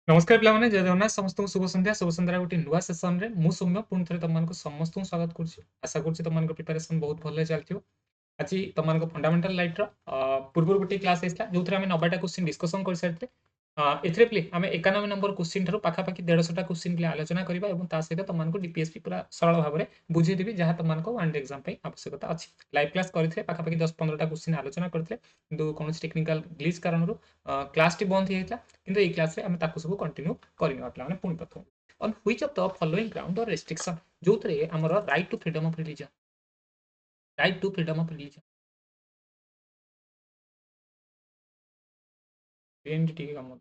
नमस्कार पिलाମାନେ जय जगन्नाथ ସମସ୍ତଙ୍କୁ शुभ संध्या गोटे नुआ सेशन रे मु सौम्य पुଣି ଥରେ ତମମାନଙ୍କୁ ସମସ୍ତଙ୍କୁ ସ୍ୱାଗତ କରୁଛି ଆଶା କରୁଛି ତମମାନଙ୍କ ପ୍ରିପାରେସନ ବହୁତ ଭଲ ଚାଲିଥିବ ଆଜି ତମମାନଙ୍କ ଫଣ୍ଡାମେଣ୍ଟାଲ ଲାଇଟ ର ପୂର୍ବରୁ ଗୋଟେ କ୍ଲାସ ହେଇଥିଲା ଯୋଉଥିରେ ଆମେ 90ଟା क्वेश्चन डिस्कशन କରି ସାରିଥିଲେ ଏଥିରେ ପ୍ଲେ ଆମେ 91 ନମ୍ବର क्वेश्चन ଠାରୁ ପାଖାପାଖି 150ଟା क्वेश्चन ପ୍ଲେ ଆଲୋଚନା କରିବା ଏବଂ ତା ସହିତ ତମମାନଙ୍କୁ ଡିପିଏସପି ପୁରା ସରଳ ଭାବରେ ବୁଝେଇଦେବି ଯାହା ତମମାନଙ୍କ ୱାନ୍ ଡେ ଏକ୍ସାମ ପାଇଁ ଆବଶ୍ୟକତା ଅଛି ଲାଇଭ କ୍ଲାସ କରିଥିଲେ ପାଖାପାଖି 10-15ଟା क्वेश्चन ଆଲୋଚନା କରିଥିଲେ କିନ୍ତୁ କୌଣସି ଟେକ୍ନିକାଲ ଗ୍ଲିଚ କାରଣରୁ କ୍ଲାସଟି ବନ୍ଦ ହେଇଯାଇଥିଲା କିନ୍ତୁ এই ক্লাসে আমি তাକୁ ସବୁ কন্টিନ୍ୟू କରିନେବା ପିଲାମାନେ ପୁଣି ପ୍ରଥମ on which of the following ground or restriction ଯୋଉଥିରେ ଆମର right to freedom of religion ଏମିତି ଟିକେ କାମ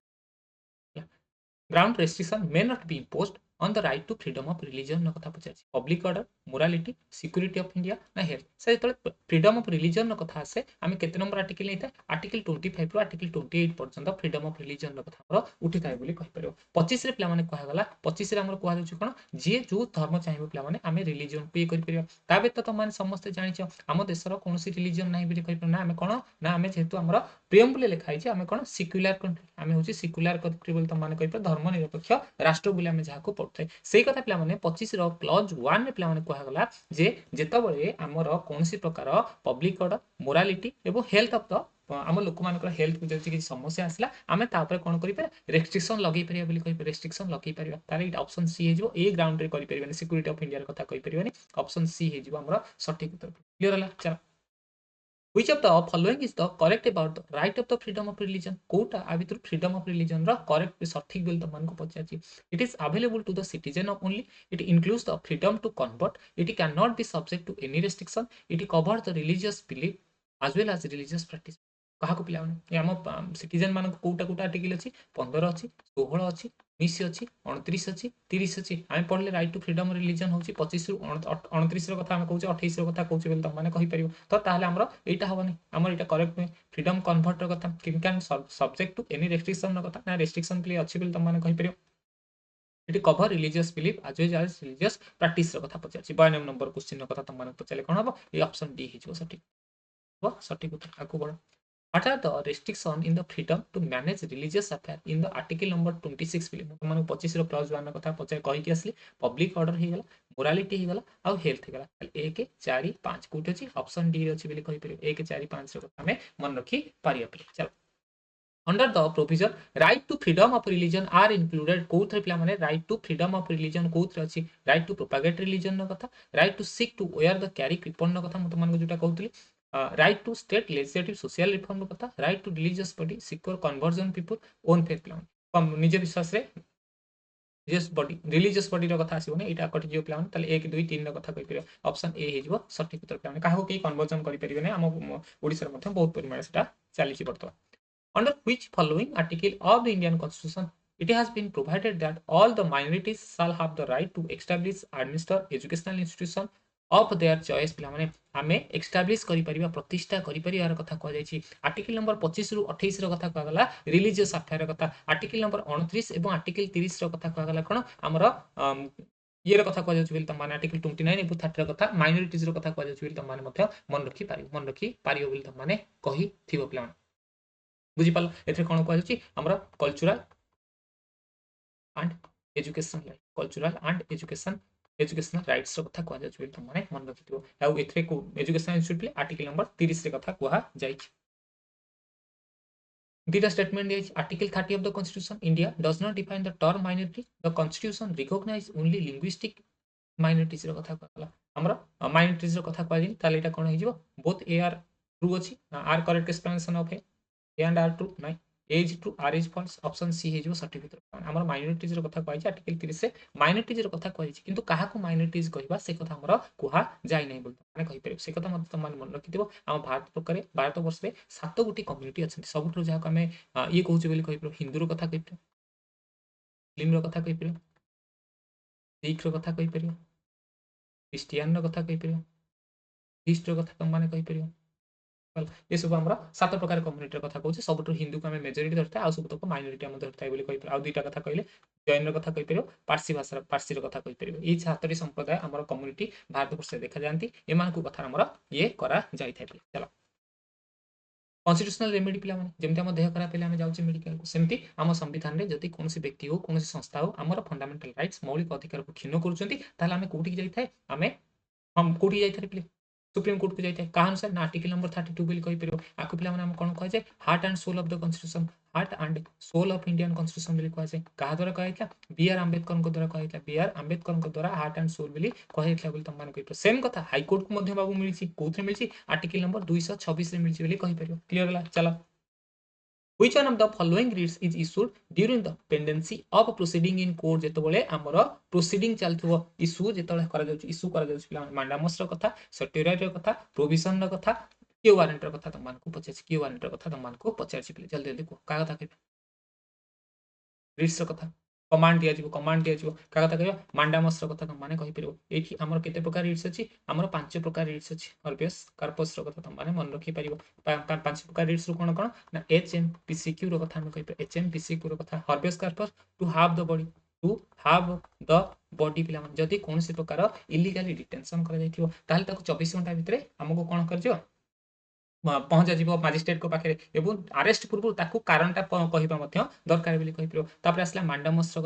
ground restriction may not be imposed on the right to freedom of religion କଥା ପଚାରିଛି public order morality security of india ନା health ସେ ଯେତେବେଳେ freedom of religion କଥା ଆସେ ଆମେ କେତେ ନମ୍ବର ଆର୍ଟିକଲ ନେଇଥାଏ ଆର୍ଟିକଲ 25 ରୁ ଆର୍ଟିକଲ 28 ପର୍ଯ୍ୟନ୍ତ freedom of religion କଥା ଆମର ଉଠିଥାଏ ବୋଲି କହିପାରିବ 25 ରେ ପିଲାମାନେ କୁହାଗଲା 25 ରେ ଆମର କୁହାଯାଉଛି କଣ ଯିଏ ଯୋଉ ଧର୍ମ ଚାହିଁବ ପିଲାମାନେ ଆମେ ରିଲିଜିୟନ କୁ ଇଏ କରିପାରିବା ତା ବ୍ୟତୀତ ତମାନେ ସମସ୍ତେ ଜାଣିଛ ଆମ ଦେଶର କୌଣସି ରିଲିଜିୟନ ନାହିଁ ବୋଲି କହିପାରିବ ନା ଆମେ କଣ ନା ଆମେ ଯେହେତୁ ଆମର ପ୍ରିୟମ୍ବଲ ଲେଖା ହେଇଛି ଆମେ କଣ ସିକ୍ୟୁଲାର କଣ୍ଟ୍ରି ଆମେ ହଉଛି ସିକ୍ୟୁଲାର କଣ୍ଟ୍ରି ବୋଲି ତମାନେ କହିପାରିବ ଧର୍ମ ନିରପେକ୍ଷ ରାଷ୍ଟ୍ର ବୋଲି ଆମେ ଯାହାକୁ ପଢୁଥାଏ ସେଇ କଥା ପିଲାମାନେ 25 ର କ୍ଲଜ 1 ରେ ପିଲାମାନେ କୁହାଗଲା ଯେ ଯେତେବେଳେ ଆମର କୌଣସି ପ୍ରକାର ପବ୍ଲିକ ଅର୍ଡର ମୋରାଲିଟି ଏବଂ ହେଲ୍ଥ ଅଫ ଦ ଆମ ଲୋକମାନଙ୍କର ହେଲ୍ଥକୁ ଯଦି କିଛି ସମସ୍ୟା ଆସିଲା ଆମେ ତା ଉପରେ କଣ କରିପାରିବା ରେଷ୍ଟ୍ରିକ୍ସନ ଲଗେଇ ପାରିବା ବୋଲି କହିପାରିବା ରେଷ୍ଟ୍ରିକ୍ସନ ଲଗେଇ ପାରିବା ତାହେଲେ ଏଇଟା ଅପସନ ସି ହେଇଯିବ ଏ ଗ୍ରାଉଣ୍ଡରେ କରିପାରିବାନି ସିକ୍ୟୁରିଟି ଅଫ ଇଣ୍ଡିଆର କଥା କହିପାରିବାନି ଅପସନ ସି ହେଇଯିବ ଆମର ସଠିକ ଉତ୍ତର କ୍ଲିୟର ହେଲା ଚାଲ which of the following is the correct about the right of the freedom of religion Kota आ भितर freedom of religion रा correct सठिक बिल तमन को पचाची it is available to the citizen of only it includes the freedom to convert it cannot be subject to any restriction it covers the religious belief as well as religious practice କାହାକୁ ପିଲାମାନେ ଆମ citizen ମାନଙ୍କୁ କୋଉଟା କୋଉଟା article ଅଛି 15 ଅଛି 16 ଅଛି 19 ଅଛି 29 ଅଛି 30 ଅଛି ଆମେ ପଢିଲେ ରାଇଟ ଟୁ ଫ୍ରିଡମ ରିଲିଜନ ହଉଛି 25 ରୁ 29 ର କଥା ଆମେ କହୁଛେ 28 ର କଥା କହୁଛେ ବୋଲି ତମମାନେ କହିପାରିବ ତ ତାହେଲେ ଆମର ଏଇଟା ହବନି ଆମର ଏଇଟା କରେକ୍ଟ ନୁହେଁ ଫ୍ରିଡମ କନଭର୍ଟ ର କଥା can subject to any restriction ର କଥା ନା ରେଷ୍ଟ୍ରିକ୍ସନ ପ୍ଲେ ଅଛି ବୋଲି ତମମାନେ କହିପାରିବ ଏଠି କଭର ରିଲିଜିୟସ୍ ବିଲିଫ ଆଜ ୱେଲ୍ ଆଜ ରିଲିଜିୟସ୍ ପ୍ରାକ୍ଟିସ ର କଥା ପଚାରିଛି 92 ନମ୍ବର କ୍ୱେଶ୍ଚିନ ର କଥା ତମମାନଙ୍କୁ ପଚାରିଲେ କଣ ହବ ଏଇ ଅପସନ ଡି ହେଇଯିବ ସଠିକ ସଠିକ ଉତ୍ତର ଆଗକୁ ବଢ What are the restrictions in the freedom to manage religious affairs in the article number 26 bill तुमମାନଙ୍କୁ 25 ର क्लॉज 1 କଥା ପଚାରି କହିକି ଆସିଲି ପବ୍ଲିକ ଅର୍ଡର ହେଇଗଲା ମୋରାଲିଟି ହେଇଗଲା ଆଉ ହେଲ୍ଥ ହେଇଗଲା ତାହେଲେ 1 4 5 କୋଉଠି ଅଛି ଅପସନ ଡି ରେ ଅଛି ବୋଲି କହିପାରିବ 1 4 5 ର କଥା ଆମେ ମନେ ରଖି ପାରିବା ଚାଲ under the provision right to freedom of religion are included କୋଉଥିରେ ପିଲାମାନେ right to freedom of religion କୋଉଥିରେ ଅଛି right to propagate religion ର କଥା right to seek to wear the carry crippon ର କଥା ମୁଁ ତମମାନଙ୍କୁ ଯୋଉଟା କହୁଥିଲି right to state legislative social reform ର କଥା right to religious body secure conversion people own faith ପିଲାମାନେ ନିଜ ବିଶ୍ୱାସରେ ରିଲିଜିୟସ୍ ବଡିର କଥା ଆସିବନି ଏଇଟା କଟିଯିବ ପିଲାମାନେ ତାହେଲେ 1 2 3 ର କଥା କହିପାରିବ ଅପସନ ଏ ହେଇଯିବ ସଠିକ ଉତ୍ତର ପିଲାମାନେ କାହାକୁ କେହି କନଭର୍ଜନ କରିପାରିବେନି ଆମ ଓଡ଼ିଶାରେ ମଧ୍ୟ ବହୁତ ପରିମାଣରେ ସେଟା ଚାଲିଛି ବର୍ତ୍ତମାନ under which following article of the Indian Constitution it has been provided that all the minorities shall have the right to establish administer educational institution of their choice ପିଲାମାନେ ଆମେ ଏକ୍ଷ୍ଟାବ୍ଲିଶ କରିପାରିବା ପ୍ରତିଷ୍ଠା କରିପାରିବାର କଥା କୁହାଯାଇଛି ଆର୍ଟିକଲ ନମ୍ବର 25 ରୁ 28 ର କଥା କୁହାଗଲା ରିଲିଜିୟସ୍ ଆଫେୟାର କଥା ଆର୍ଟିକଲ ନମ୍ବର 29 ଏବଂ ଆର୍ଟିକଲ 30 ର କଥା କୁହାଗଲା କଣ ଆମର ଇଏର କଥା କୁହାଯାଉଛି ବୋଲି ତମମାନେ ଆର୍ଟିକଲ 29 ଏବଂ 30 ର କଥା ମାଇନରିଟିଜ ର କଥା କୁହାଯାଉଛି ବୋଲି ତମମାନେ ମଧ୍ୟ ମନେ ରଖିପାରିବ ବୋଲି ତମମାନେ କହିଥିବ ପିଲାମାନେ ବୁଝିପାରିଲ ଏଥିରେ କଣ କୁହାଯାଉଛି ଆମର କଲଚରାଲ ଆଣ୍ଡ एजुकेशनल राइट्स ର କଥା କୁହାଯାଉଛି ବୋଲି ତମମାନେ ମନେ ରଖିଥିବ ଆଉ ଏଥିରେ ଏଜୁକେଶନାଲ ଇନଷ୍ଟିଚ୍ୟୁଟ ଆର୍ଟିକଲ ନମ୍ବର 30 ରେ କଥା କୁହାଯାଇଛି Data statement is Article 30 of the Constitution. India does not define the term minority. The Constitution recognize only linguistic minorities ର କଥା କହିଲା ଆମର minorities ର କଥା କୁହାଯାଇଛି ତାହେଲେ ଏଇଟା କଣ ହେଇଯିବ both A are true ଅଛି are correct explanation of A and are true ନାଇଁ A is true R is false option C ହେଇଯିବ ସଠିକ ଉତ୍ତର ଆମର minorities ର କଥା କୁହାଯାଇଛି article 30 ରେ minorities ର କଥା କୁହାଯାଇଛି କିନ୍ତୁ କାହାକୁ minorities କହିବା ସେ କଥା ଆମର କୁହା ଯାଇ ନାହିଁ ବୋଲି ମାନେ କହିପାରିବ ସେ କଥା ମଧ୍ୟ ତମମାନେ ମନେ ରଖିଥିବ ଆମ ଭାରତ ବର୍ଷରେ 7 ଗୋଟି କମ୍ୟୁନିଟି ଅଛନ୍ତି ସବୁଠୁ ଯାହାକୁ ଆମେ ଇଏ କହୁଛେ ବୋଲି କହିପାରିବ ହିନ୍ଦୁର କଥା କହିପାରିବ ମୁସଲିମର କଥା କହିପାରିବ ଶିଖର କଥା କହିପାରିବ ଖ୍ରୀଷ୍ଟିଆନର କଥା କହିପାରିବ ଖ୍ରୀଷ୍ଟର କଥା ତମମାନେ କହିପାରିବ ये सब आम 7 प्रकार कम्युनिटी कथा कौन सब हिंदू को आम मेजोरीटी धरता आ सब तक माइनोरीटी आम धरता है दुईटा कथा कहले जैन कथा कहीपर पार्सी भाषा पार्सी कथा कहीपर ये 7टी संप्रदाय आम कम्युनिटी भारत वर्ष देखा जाती एम कथा आम ये करा चलो कन्स्टिट्यूशनल रेमेडी पिला माने जेमति हम देह खराब हेले हम जाउछि मेडिकल को सेमति हम संविधान रे जदि कोनोसी व्यक्ति हो कोनोसी संस्था हो हमर फंडामेंटल राइट्स मौलिक अधिकार को क्षीण करूछंती ताले हम कोठी जाई थाए हम कोठी जाई थारे पिले सुप्रीम कोर्ट को जाई थाए का अनुसार ना आर्टिकल नंबर 32 बिल कहि परियो आकु पिला माने हम कोन कह जाय heart and soul of the constitution heart and soul of Indian constitution बिल कह जाय का द्वारा कहैतला बी आर अंबेडकर को द्वारा कहैतला बी आर अंबेडकर को द्वारा हार्ट एंड सोल बिल कहैतला बोल तम माने कहि सेम कथा हाई कोर्ट को मध्ये बाबू मिलिछि कोथरे मिलिछि आर्टिकल नंबर 226 रे मिलिछि बिल कहि परियो क्लियर होला चलो Which one of the following writs is issued during the pendency of proceeding in court जेतबेले हमर proceeding चलथिबो इशू जेतबेले करा जाउछि इशू करा जाउछि पिला मांडामस रो कथा सर्टिफाइड रो कथा प्रोविजन रो कथा क्यू वारंट रो कथा तुम मानको पचाछि क्यू वारंट रो कथा तुम मानको पचाछि पिले जल्दी जल्दी को का कथा कहबे रिट्स रो कथा कमांड दिया जिवो का कथा कहबो मांडामस रो कथा तुम माने कहि परिबो एठी हमर केते प्रकार रिट्स अछि हमर पांच प्रकार रिट्स अछि हर्बियस कार्पस रो कथा तुम माने मन रखि परिबो पांच प्रकार रिट्स रो कोन कोन ना एचएमपीसीक्यू रो कथा हम कहि पर एचएमपीसीक्यू रो कथा habeas corpus to have the body पिला माने जदी कोनसी प्रकार इलीगली डिटेंशन करा जाइथिबो ताले ताको 24 घंटा भितरे हमको कोन करजियो पहुंचा जीव मजिस्ट्रेट को पाखे एवं अरेस्ट पूर्व ताकू कारणटा कहबा मध्य दरकार बोली कहि परबो तापर आसला मांडामस रो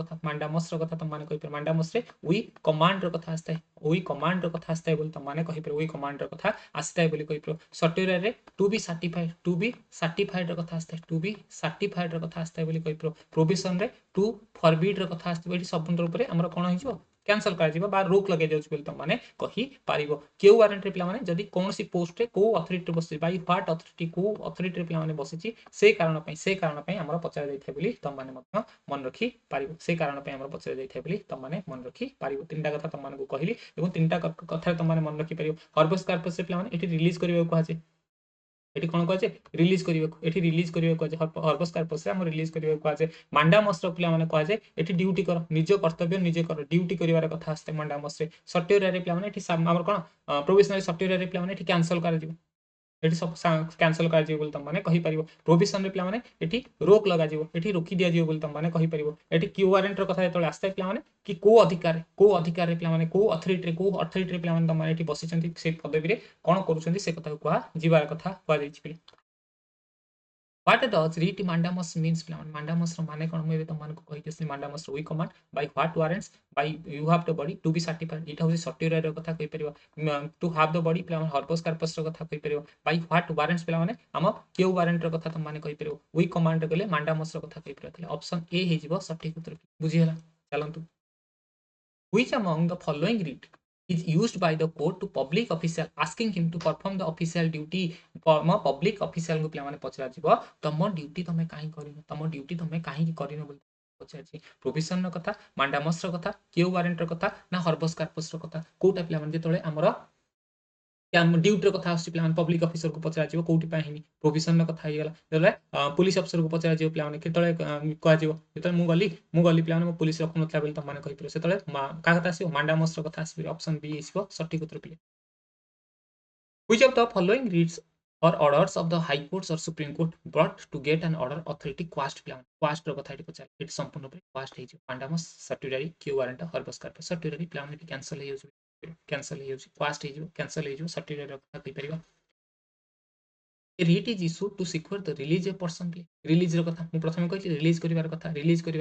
कथा तुम माने कहि पर मांडामस रे वी कमांड रो कथा आस्ताय वी कमांड रो कथा आस्ताय बोली तुम माने कहि पर वी कमांड रो कथा आस्ताय बोली कहि पर सॉफ्टवेयर रे टू बी सर्टिफाइड रो कथा आस्ताय टू बी सर्टिफाइड रो कथा आस्ताय बोली कहि पर प्रोविजन रे टू फॉरबिड रो कथा आस्ताय एठी सबुंदर ऊपर हमर कोन हिजो कैंसल कर जीवा बा रोक लगे जाउछ बोल तुम माने कहि पारिबो केउ वारंट रे पिला माने जदी कोनसी पोस्ट रे को अथॉरिटी बसि बाय व्हाट अथॉरिटी को अथॉरिटी रे पिला माने बसिछि से कारण पई हमर पचार जाय थे बोली तुम माने मत मन रखी पारिबो से कारण पई हमर पचार जाय थे बोली तुम माने मन रखी पारिबो तीनटा कथा तुम माने को कहली एवं तीनटा कथा तुम माने मन रखी पारिबो हर्बस कार्पस रे पिला माने एठी रिलीज करबा को आछे एठी कोन कहै छै रिलीज करियो एठी रिलीज करियो कहै छै हर्बस कार्पस रे हम रिलीज करियो कहै छै मांडामस रो पिला माने कहै छै एठी ड्यूटी कर निज कर्तव्य निजे कर ड्यूटी करिवार कथा आस्ते मांडामस रे सॉफ्टवेयर रे पिला माने एठी हमर कोन प्रोविजनल सॉफ्टवेयर रे पिला माने एठी कैंसल कर दिबो एठी सब कैंसल कर दिबो बोल तुम माने कहि परिबो प्रोविजन रे पिला माने एठी रोक लगा जिवो एठी रोकी दिया जिवो बोल तुम माने कहि परिबो एठी क्यू वारंट रो कथा जेतले आस्ते पिला माने कि को अधिकार रे पिला माने को अथॉरिटी रे पिला माने तुम माने एठी बसि चंती से पदवी रे कोन करूछंती से कथा को जिवार कथा को जाई छि What does writ mandamus means plan? Mandamus ro mane kon मैं तुम मानको कहि केसि mandamus row we command by what warrants by you have the body to be certified इटा होसी सॉफ्टवेयर रो कथा कहि परिबो to have the body प्लान हर्पस कार्पस रो कथा कहि परिबो by what warrants प्ला माने हम केउ वारंट रो कथा तुम माने कहि परिबो we command रो गले mandamus रो कथा कहि परिबो ऑप्शन ए हे जिवो सटीक उत्तर बुझी हला चलंतु Which among the following writ is used by the court to public official asking him to perform the official duty from a public official को पिला माने पचरा जिवो तम ड्यूटी तमे काहे करिनो तम ड्यूटी तमे काहे करिनो बोल पचारछि प्रोविजन रो कथा मांडामस रो कथा केउ वारंट रो कथा ना हर्बस कार्पस रो कथा कोटा पिला माने जेतोले हमर ड्यूटी कथा आसी प्लान पब्लिक ऑफिसर को पचरा जिवो कोठी पा हिनी प्रोविजन न कथा हिगला जले पुलिस ऑफिसर को पचरा जिवो प्लान केतले कहा जिवो जेतले मु गली प्लान मो पुलिस रखु नथला बेल त माने कहि पिरो सेतले का कथा आसी मांडामस रो कथा आसी ऑप्शन बी आसीबो सटीक उत्तर पिले Which of the following reads or orders of the High Courts or Supreme Court brought to get an order authority quashed plan? Quashed रो कथा एटी पचार एटी संपूर्ण पे quashed हे जो mandamus certified quo warranto habeas corpus certified प्लान एटी cancel हे जो cancel हे जो quashed हे जो कैंसिल हे जो सर्टिफाइड रो कथा कहि परिबा A writ is issued to secure the release of person play release रो कथा मु प्रथमे कहि रिलीज करिवार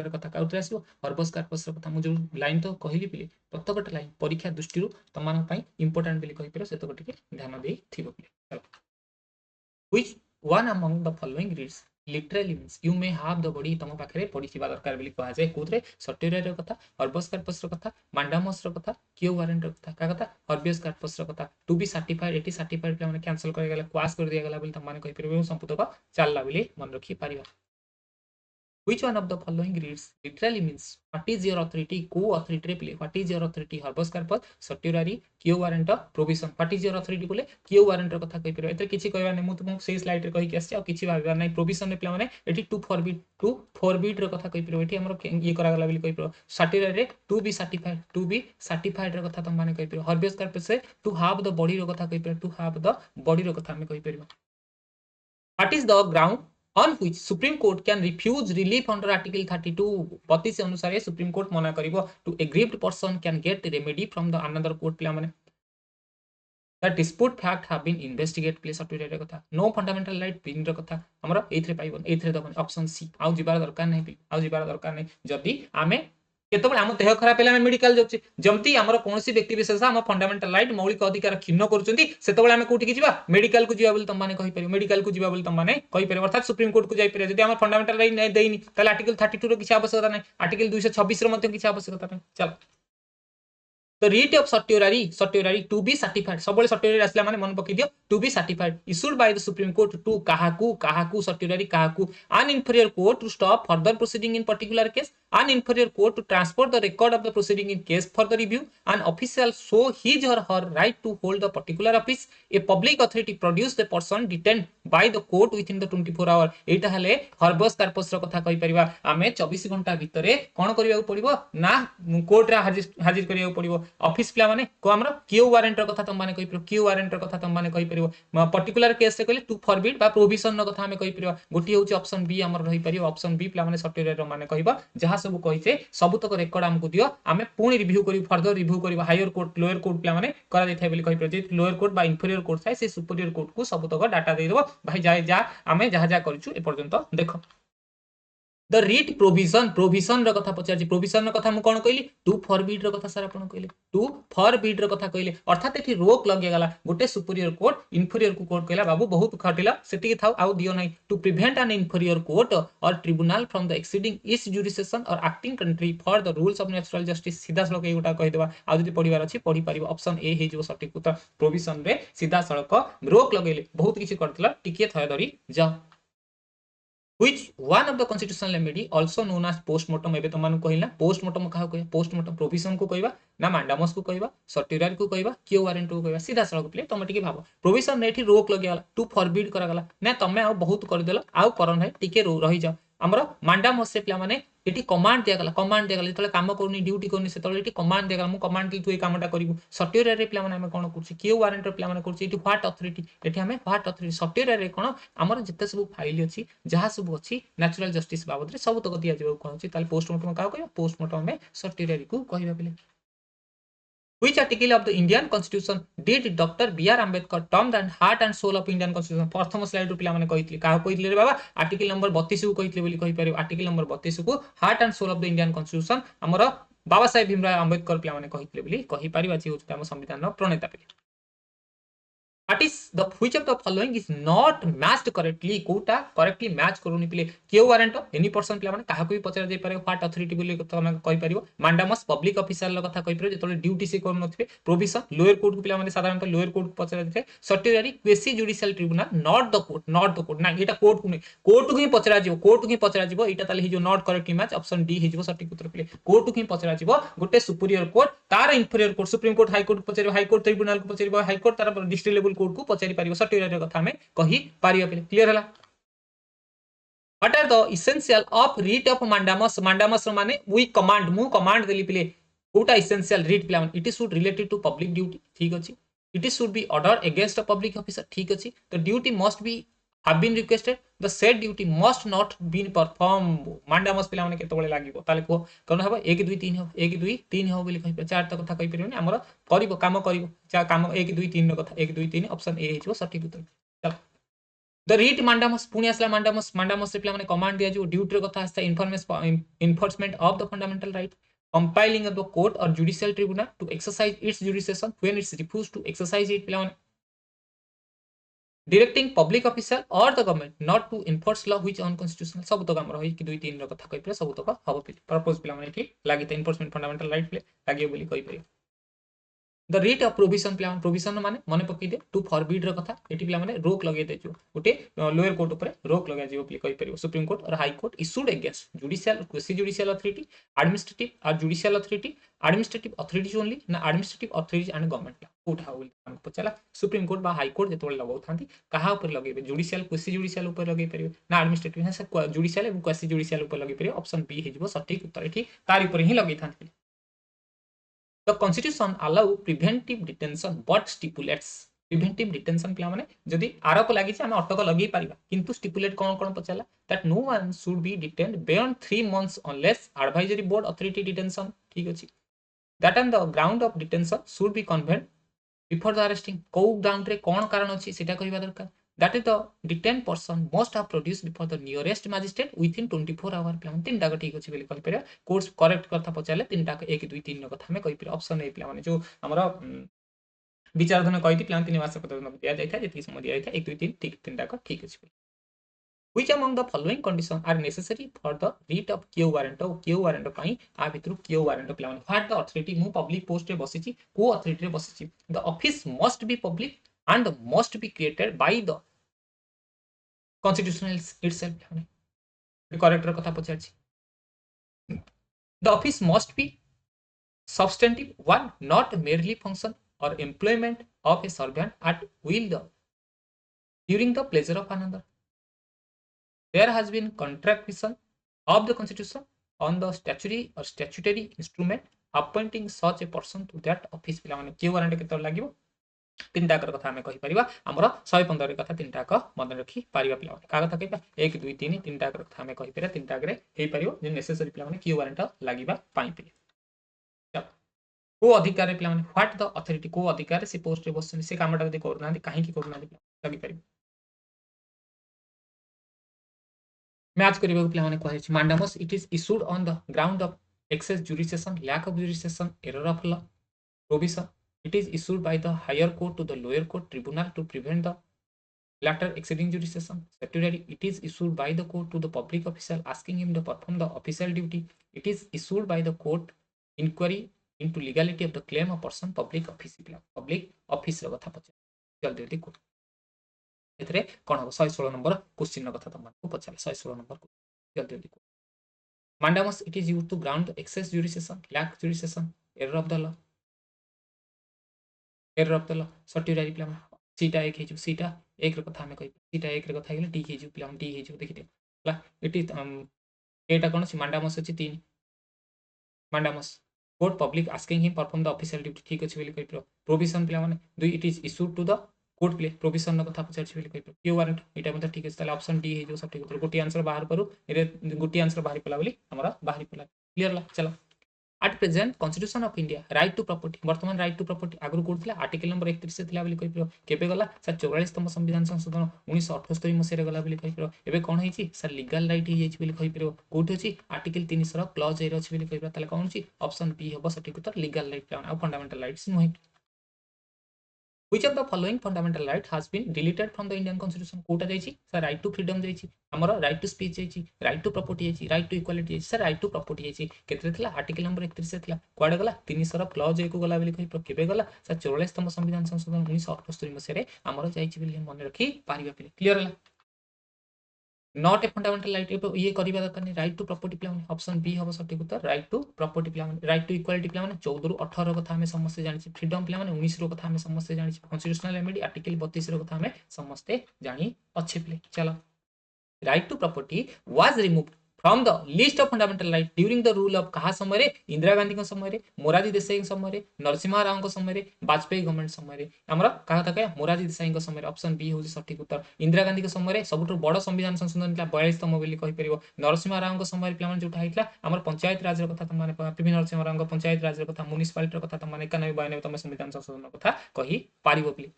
कथा काउतरे आसीबो हर्बस कार्पस रो कथा मु जो लाइन तो कहली पिले प्रत्येकटा लाइन परीक्षा दृष्टि तमान पई इंपोर्टेंट बिली कहि पिरो सेतो टिके ध्यान देई थिबो पिले Which one among the following reads literally means you may have the body तम पाखरे पड़ी थिबा दरकार बिली कहा जाय कोथरे सॉफ्टवेयर रो कथा हर्बस कार्पस रो कथा मांडामस रो कथा क्यू वारंट रो कथा का कथा हर्बियस कार्पस रो कथा टू बी सर्टिफाइड एटी सर्टिफाइड पे माने कैंसिल कर गेला क्वास कर दिया गेला बिली तम माने कहि परबे संपुतक चालला बिली मन रखी Paribas Which one of the following reads literally means what is your authority co-authority रे play what is your authority habeas corpus certified quo warrant provision what is your authority बोले क्यू वारंट रो कथा कहि परबे एते किछि कहबा नै मु तुमको सेही स्लाइड रे कहि के आछि आ किछि भाबा नै प्रोविजन रे प्ले माने एटी टू फॉरबिड रो कथा कहि परबे एटी हमर ये करा गला बिली कहि परबे सर्टिफाइड रे टू बी सर्टिफाइड रो कथा तुम माने कहि परबे हर्बियस कार्पस से टू हैव द बॉडी रो कथा कहि परबे टू हैव द बॉडी रो कथा हम कहि परबे What is the ground on which Supreme Court can refuse relief under Article 32 32 अनुसार Supreme Court मना करिवो to aggrieved person can get remedy from the another court पिला माने the dispute fact have been investigate प्ले certificate कथा no fundamental right being र कथा हमर एथरे पाइबन एथरे दबन option C आउ जिबार दरकार नहीं आउ जिबार दरकार नहीं जदी आमे केतबे आम देह खराब हेले मेडिकल जाउची जमती हमर कोनसी व्यक्ति विशेष हम फंडामेंटल राइट मौलिक अधिकार क्षुण्ण करूचंती सेतबे आमे कोठी की जिबा मेडिकल को जिबा बोली तुम माने कहि परियो मेडिकल को जिबा बोली तुम माने कहि परियो अर्थात सुप्रीम कोर्ट को जाई परियो जदी हम फंडामेंटल राइट नै देइनी ताले आर्टिकल 32 रो किछ आवश्यकता नै आर्टिकल 226 रो मध्ये किछ आवश्यकता नै चल The writ of certiorari to be certified सबले certiorari आसला माने मन पकि दियो to be certified issued by the supreme court to kahaku certiorari kahaku an inferior court to stop further proceeding in particular case an inferior court to transfer the record of the proceeding in case for the review an official show his or her right to hold the particular office a public authority produce the person detained by the court within the 24 hour एटा हले herbs corpus रो कथा कहि परिबा आमे 24 घंटा भितरे कोन करिया पड़िबो ना court रा हाजिर करिया पड़िबो ऑफिस पिला माने को हमर क्यू वारंट रो कथा तुम माने कहि परिबो क्यू वारंट रो कथा तुम माने कहि परिबो पर्टिकुलर केस से कहले टू फॉरबिड बा प्रोविजन रो कथा हमें कहि परिबो गोटी होची ऑप्शन बी हमर रहि परिबो ऑप्शन बी पिला माने सर्टिफिकेट रो माने कहिबा जहा सब कहिसे सब तक रेकॉर्ड हमकु दियो आमे पुनी रिव्यू करि फर्दर रिव्यू करिबा हायर कोर्ट लोअर कोर्ट पिला माने करा दैथाय बोली कहि परिबो जे लोअर कोर्ट बा इंफीरियर कोर्ट थाय से सुपीरियर कोर्ट को सब तक डाटा दे देबो भाई जाय जा आमे जहा जा करिछु ए पर्यंत देखो द रीट प्रोविजन र कथा पचार प्रोविजन र कथा मु कोन कहली टू फॉरबिड र कथा सर आपण कहले टू फॉरबिड र कथा कहले अर्थात एठी रोक लगे गला गोटे सुपीरियर कोर्ट इंफीरियर को कोर्ट कहला बाबू बहुत खटिला सेठी थाउ आउ दियो नै to prevent an inferior court or tribunal from the exceeding its jurisdiction or acting contrary for the rules of natural justice सीधा सड़क एगुटा कहि देबा आ जदी पढिबार अछि पढि पारिबो ऑप्शन ए हे जो सटीक उत्तर प्रोविजन रे सीधा सड़क रोक लगेले बहुत किछि करतला टिके थय धरी जा which one of the constitutional remedy also known as postmortem एबे तमान कहिला postmortem कहा कहया postmortem provision को कहबा ना mandamus को कहबा certiorari को कहबा क्यू वारंट को कहबा सीधा सड़क प्ले तमे टिके भाबो provision ने एठी रोक लगे टू फॉरबिड करा गला ना तमे आ बहुत कर देला आ कर नै टिके रहि जाओ हमर mandamus से प्ला माने एठी कमांड दिया गला जतले काम करनी ड्यूटी करनी सेतले एठी कमांड दिया गला मु कमांड कि तू ए कामटा करिवु सॉफ्टवेयर रे प्ला माने हम कोन करछि क्यू वारंट रे प्ला माने करछि एठी व्हाट अथॉरिटी एठी हमें व्हाट अथॉरिटी सॉफ्टवेयर रे कोन हमर जते सब फाइल अछि जहा सब अछि नेचुरल जस्टिस बाबद रे सब तक दिया जेबो कोन अछि ताले पोस्टमार्टम का कहबो पोस्टमार्टम में सॉफ्टवेयर को कहबा बेले Which article of the Indian Constitution did Dr. B.R. Ambedkar term the heart and soul of Indian Constitution? प्रथम स्लाइड रो पिला माने कहितली का कहितले रे बाबा आर्टिकल नंबर 32 को कहितले बोली कहि परिबो आर्टिकल नंबर 32 को heart and soul of the Indian constitution हमर बाबा साहेब भीमराव अंबेडकर पिला माने कहितले बोली कहि परिबा छी होछ हम संविधान रो प्रणेता पिले What is the which of the following is not matched correctly कोटा करेक्टली मैच करूनी पिले क्यू वारंट एनी पर्सन पिला माने काहा को भी पचरा जाय पारे व्हाट अथॉरिटी बोली तमे कहि परिबो मांडामस पब्लिक ऑफिसर ल कथा कहि परिबो जेतले ड्यूटी से करन नथिबे प्रोविजन लोअर कोर्ट को पिला माने साधारणतः लोअर कोर्ट को पचरा जाय सर्टियरी quasi judicial tribunal not the court ना एटा कोर्ट को नै कोर्ट को ही पचरा जिवो एटा ताले हि जो not correctly match option D हि जिवो सटीक उत्तर पिले कोर्ट को ही पचरा जिवो गोटे सुपीरियर कोर्ट तार inferior court supreme court high court को पचरिबो हाई कोर्ट ट्रिब्यूनल को पचरिबो हाई कोर्ट तार डिस्ट्रिक्ट लेवल कोर्ट को पचरि पारिबो सर्टिफिकेट कथा हमें कहि पारिबो पिले क्लियर हला What are the essential of writ of mandamus माने we command मु command देली पिले कोटा essential writ पिला it is should related to public duty ठीक अछि it is should be order against a public officer ठीक अछि the duty must be have been requested the said duty must not been performed mandamus पिला माने केते बळे लागिबो ताले को कोन हबो 1 2 3 हबो 1 2 3 हबो बोली कहि चार त कथा कहि परिबो हमर करिवो काम करिवो चा काम 1 2 3 रो कथा 1 2 3 ऑप्शन ए हिजो सटीक उत्तर चल द रीट मांडामस पुनी आसला मांडामस से पिला माने कमांड दिया जो ड्यूटी रो कथा आस्ता enforcement of the fundamental right compelling of the court और judicial tribunal to exercise its jurisdiction when its refuse to exercise it पिला माने directing public official or the government not to enforce law which unconstitutional सब तक हमर होई कि 2 3 रो कथा कहि पर सब तक हबो पर्पस पिला माने कि लागि त इन्फोर्समेंट फंडामेंटल राइट प्ले लागि बोली कहि पर the writ of provision plan provision माने मने पकि दे टू फॉरबिड रो कथा एटी पिला माने रोक लगे दे जो गोटे लोअर कोर्ट ऊपर रोक लगा जीवो प्ले कहि परिबो सुप्रीम कोर्ट और high court issued against judicial quasi judicial authority administrative और judicial authority administrative authorities only ना एडमिनिस्ट्रेटिव अथॉरिटीज एंड गवर्नमेंट कोठा होल हमको पचला सुप्रीम कोर्ट बा हाई कोर्ट जेतोले लगाउ थांती कहा ऊपर लगेबे जुडिशियल क्वेसी जुडिशियल ऊपर लगे परिबे ना एडमिनिस्ट्रेटिव है जुडिशियल एवं क्वेसी जुडिशियल ऊपर लगे परिबे ऑप्शन बी हिजबो सटीक उत्तर एठी तार ऊपर ही लगे थांती The Constitution allow preventive detention but stipulates preventive detention पिला माने जदी आरोप लागि छै हम अटक लगी परिबा किंतु स्टिपुलेट कोन पचला that no one should be detained beyond 3 months unless advisory board authority detention ठीक अछि that on the ground of detention should be conveyed before the arresting को ग्राउंड रे कौन कारण अच्छी सेटा कहवा दरकार that is the detain person must have produce before the nearest magistrate within 24 hour plan तीन टाक ठीक अच्छे बोली कहि परिया कोर्स करेक्ट कथा पचाले तीन टाक 1 2 3 कथा हमें कहि परिया ऑप्शन ए प्लान माने जो हमर विचारधन कहि प्लान 3 मास पत्र दिया जाय था जति समय दिया जाय था 1 2 3 ठीक तीन टाक ठीक अच्छे Which among the following conditions are necessary for the writ of quo warranto quo warranto पई आ भितरु क्यू वारंट प्लान व्हाट द अथॉरिटी मु पब्लिक पोस्ट रे बसिची को अथॉरिटी रे बसिची the office must be public and must be created by the constitutional itself correct कथा पचारछि the office must be substantive one not merely function or employment of a servant at will the during the pleasure of another there has been contradiction of the constitution on the statutory instrument appointing such a person to that office पिला माने Q warrant केते लागिवो तीन टाकर कथा हमें कहि परिबा हमरो 115 रे कथा तीन टाक मन रखी परिबा पिला माने का कथा कहबा 1 2 3 तीन टाकर कथा हमें कहि परिबा तीन टाकरे हेई परिबो जे नेसेसरी पिला माने क्यू वारंट लागिबा पाई पिले चल को अधिकार रे पिला माने व्हाट द अथॉरिटी को अधिकार से पोस्ट रे बसन से कामटा जदी करना काहे की करना लागी परिबो मैच करबा पिला माने कहै छी mandamus it is issued on the ground of excess jurisdiction lack of jurisdiction error of law provision it is issued by the higher court to the lower court tribunal to prevent the latter exceeding jurisdiction statutory it is issued by the court to the public official asking him to perform the official duty it is issued by the court inquiry into legality of the claim of person public office रो कथा पचे जल्दी जल्दी को एथरे कोन हो 116 number question रो कथा तुमको पचाले 116 number जल्दी जल्दी को mandamus it is used to ground the excess jurisdiction lack jurisdiction error of the law error of the law certified plan सीटा एक हे सीटा एक रे कथा हमें कहि सीटा एक रे कथा गेले डी हे प्लान डी हे देखि दियो it is Etah cone C mandamus अछि 3 mandamus court public asking him perform the official duty ठीक अछि बोली कहि प्रोविजन प्लान माने 2 it is issued to the court प्ले प्रोविजन न कथा पचार छी बोली कहि क्यू वारंट एटा मतलब ठीक अछि ताले ऑप्शन डी हे सब ठीक उत्तर गोटी आंसर बाहर करू एरे गोटी आंसर बाहर पला बोली हमरा बाहर पला क्लियर ला चलो at present constitution of india right to property वर्तमान right to property आगु कोथिला आर्टिकल नंबर 31 से थिला बोली कहि केबे गला सर 44 तम संविधान संशोधन 1978 मसे रे गला बोली कहि एबे कोन होई छी सर लीगल राइट ही जेछि बोली कहि कोठी अछि आर्टिकल 300 क्लॉज ए अछि बोली कहि ताले कोन छी ऑप्शन बी हबो सटीक उत्तर लीगल राइट आ फंडामेंटल राइट्स नोहि which of the following fundamental right has been deleted from the indian constitution कोटा जाईची सर राइट टू फ्रीडम जाईची हमरो राइट टू स्पीच जाईची राइट टू प्रॉपर्टी जाईची राइट टू इक्वालिटी जाईची सर राइट टू प्रॉपर्टी जाईची केते थिला आर्टिकल नंबर 31 से थिला कोडे गला 300 रो क्लॉज ए को गला बोली कहि केबे गला सर 44 तम संविधान संशोधन 1978 मसे रे हमरो जाईची बोली मन रखी पारिबा पिले क्लियर हला नॉट ए फंडामेंटल राइट ये करिबा दरकार नहीं राइट टू प्रॉपर्टी प्लान ऑप्शन बी हबो सटीक उत्तर राइट टू प्रॉपर्टी प्लान राइट टू इक्वालिटी प्लान 14 रु 18 कथा हमें समस्त जानि फ्रीडम प्लान 19 रो कथा हमें समस्त जानि कॉन्स्टिट्यूशनल रेमेडी आर्टिकल 32 रो कथा हमें समस्त जानि अच्छे प्ले चलो right to property was removed from the list of fundamental right during the rule of कहा समय रे इंदिरा गांधी को समय रे मोरारजी देसाई को समय रे नरसिम्हा राव को समय रे वाजपेयी गवर्नमेंट समय रे हमरा कहा था के मोरारजी देसाई को समय रे ऑप्शन बी होजी सटीक उत्तर इंदिरा गांधी को समय रे सबुठ बड़ संविधान संशोधन था 42 तम बोली कहि परिबो नरसिम्हा राव को समय रे प्लान जोटा हितला हमर पंचायत राज रो कथा त माने पीवी नरसिम्हा राव को पंचायत राज रो कथा म्युनिसिपालिटी रो कथा त माने 91 92 तम संविधान संशोधन कथा कहि पारिबो plea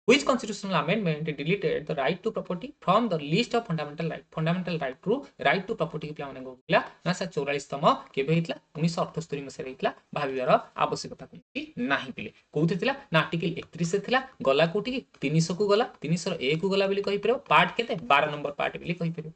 Which constitutional amendment deleted the right to property from the list of fundamental right? Fundamental right to right to property के प्लान गोला ना सा 44 तम केबे हितला 1978 मसे हितला भाबिबार आवश्यकता कोठी नाही पिले कोथि थिला ना आर्टिकल 31 से थिला गला कोठी 300 को गला 301 को गला बोली कहि परबो पार्ट केते 12 नंबर पार्ट बोली कहि परबो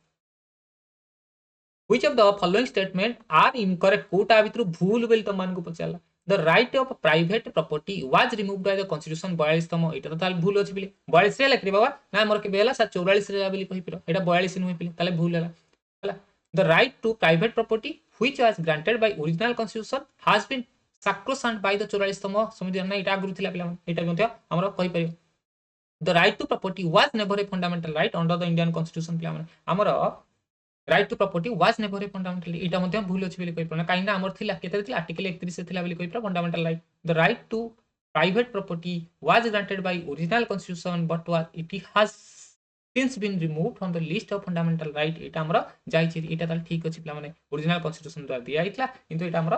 Which of the following statement are incorrect Kota भितरु भूल बेल त मान को पचाला The right of private property was removed by the constitution 42 तम एटा त ताल भूल अछि बिले 42 रे लेखरि बाबा ना मोर के बेला 44 रे बिले कहि पिरो एटा 42 नुइ पिले ताले भूल हला The right to private property which was granted by original constitution has been sacrosanct by the 44 तम संविधान ना एटा गुरु थिला पिला एटा मते हमरा कहि परियो The right to property was never a fundamental right under the Indian constitution पिला हमरा right to property was never a fundamental एटा मध्ये भूल अछि बोली कहि परना काई ना हमर थिला केते थिला आर्टिकल 31 से थिला बोली कहि पर fundamental right the right to private property was granted by original constitution but was it has since been removed from the list of fundamental right एटा हमरा जाई छि एटा ताल ठीक अछि पिला माने ओरिजिनल कॉन्स्टिट्यूशन द्वारा दिया आइतला किंतु एटा हमरा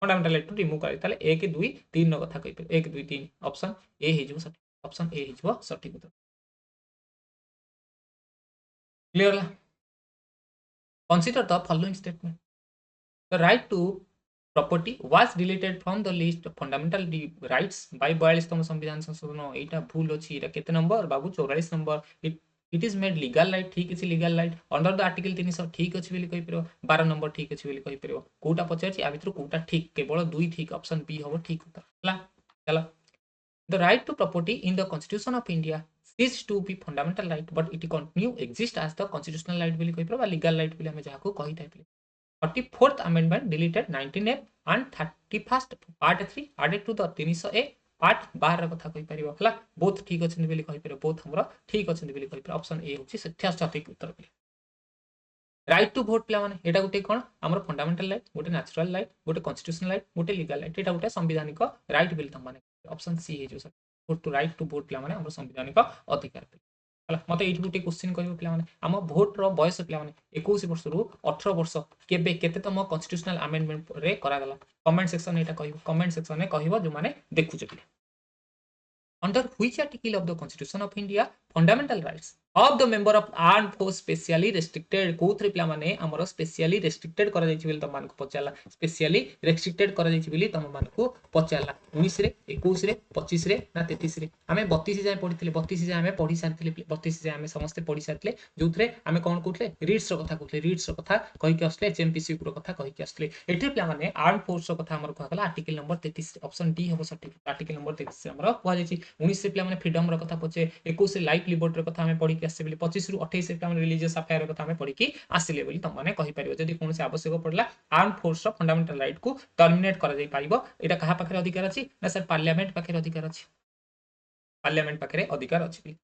फंडामेंटल राइट टू रिमूव करे ताले 1 2 3 रो कथा कहि पर 1 2 3 ऑप्शन ए हे जो सठिक ऑप्शन ए हे जो सठिक उत्तर क्लियर ला consider the following statement the right to property was deleted from the list of fundamental rights by 42तम संविधान संशोधन एटा भूल अछि एटा केते number Babu 44 number it is made legal right ठीक अछि legal right under the article 300 ठीक अछि बोली कहि परबो 12 नंबर ठीक अछि बोली कहि परबो कोटा पचारछि आ भितर कोटा ठीक केवल दुई ठीक ऑप्शन बी होबो ठीक उत्तर हला चलो the right to property in the constitution of India ceased to be fundamental right but it continue exist as the constitutional right बोली कहि परबो लीगल राइट बोली हम जाको कहि type 34th Amendment deleted 19A and 31st Part 3 added to the 300A Part 12 कथा कहि परिबो हला बोथ ठीक अछि बोली कहि परिबो बोथ हमरा ठीक अछि बोली कहि परिबो ऑप्शन ए होछि सठिक उत्तर राइट टू वोट पिला माने एटा गुटे कोन हमर फंडामेंटल राइट गुटे नेचुरल राइट गुटे कॉन्स्टिट्यूशनल राइट गुटे लीगल राइट एटा गुटे संवैधानिक राइट बिल त माने ऑप्शन सी हे जो sir vote to right to vote पिला माने हमर संवैधानिक अधिकार हला मते एठी गुटे क्वेश्चन कहबो पिला माने हम वोट रो बयस पिला माने 21 वर्ष रु 18 वर्ष केबे केतेतम कॉन्स्टिट्यूशनल अमेंडमेंट रे करा गला कमेंट सेक्शन एटा कहबो कमेंट सेक्शन में कहबो जो माने देखु छथि under which article of the constitution of india fundamental rights of the member of armed force specially restricted कोथरे पिला माने हमर स्पेशली रेस्ट्रिक्टेड करा जायछि बिल त मान को पचाला स्पेशली रेस्ट्रिक्टेड करा जायछि बिल तम मान को पचाला 19 रे 21 रे 25 रे ना 33 रे हमें 32 जाय पढिथिले 32 जाय हमें पढि सारथिले 32 जाय हमें समस्त पढि सारथिले जोथरे हमें कोन कहथले रीड्स रो कथा कहथले रीड्स रो कथा कहि के असले एचएमपीसी रो कथा कहि के असले एठी पिला माने आर्म फोर्स रो कथा हमर कहला आर्टिकल नंबर 33 ऑप्शन डी हबो सटिक आर्टिकल नंबर 33 हमर कहै जायछि 19 से पिला माने फ्रीडम रो कथा पचे 21 से लाइफ लिबर्टी रो कथा हमें पढि के आसे बिल 25 रु 28 से पिला माने रिलीजियस अफेयर रो कथा हमें पढि के आसिले बोली त माने कहि परिबो जदि कोनसे आवश्यक पड़ला आर्म फोर्स रो फंडामेंटल राइट को टर्मिनेट करा जाय पारिबो एटा कहा पाखरे अधिकार अछि ना सर पार्लियामेंट पाखरे अधिकार अछि पार्लियामेंट पाखरे अधिकार अछि